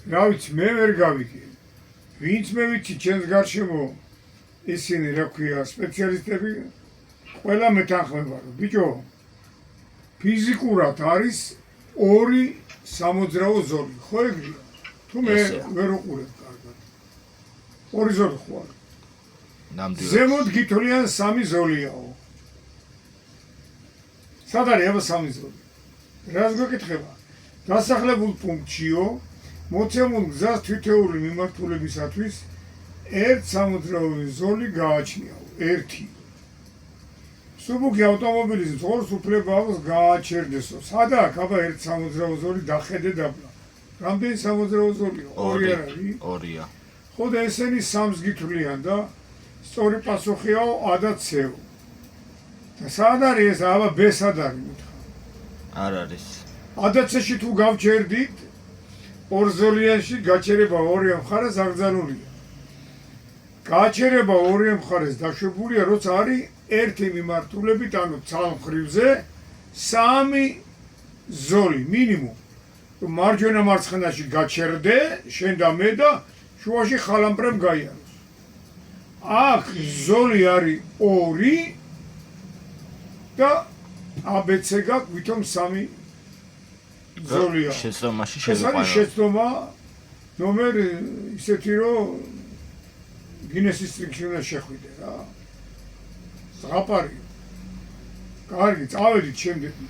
რა ვიცი, მე ვერ გავიგე. ვინც მე ვიცი ჩემს გარშემო ისინი რა ქვია სპეციალისტები ყველა მეთანხმება რომ ბიჭო ფიზიკურად არის ორი სამოძრაო ზოლი, ხო ეგრეა? თუ მე ვერ უყურებ კარგად. ორი ზოლი ხო არის? ნამდვილად. ზემოთ გითვლიან სამი ზოლიაო. სად არის აბა სამი ზოლი? რას გვეკითხება? დასახლებულ პუნქტშიო მოცემულ გზას თითოეული მიმართულებისათვის ერთ სამოძრაო ზოლი გააჩნიაო, ერთი. სუბუქი ავტომობილის ძღოლს უფლება აქვს გააჩერდესო. სადა აქ აბა ერთ სამოძრაო ზოლი დახედე დაბლა. რამდენი სამოძრაო ზოლია? ორი არ არის? ორია. ხო და ესენი სამს გითვლიან და სწორი პასუხიაო ა და ცეო. და სად არის ეს აბა ბ სად არის მითხრა? არ არის. ა და ცში თუ გავჩერდით ორ ზოლიანში გაჩერება ორი მხარეს აკრძალულია. გაჩერება ორი მხარეს დაშვებულია, როცა არის ერთი მიმართულებით, ანუ ცალმხრივზე სამი ზოლი მინიმუმ. მარჯვენა მარცხენაში გაჩერდე, შენ და მე და შუაში ხალამპრემ გაიაროს. აქ ზოლი არის ორი და ABC გაქვს ვითომ სამი ზოლია. შეცდომაში ეს არის შეცდომა ნომერ ისეთი რომ გინესის წიგნში უნდა შეხვიდე რა. ზღაპარია. კარგი, წავედით შემდეგ.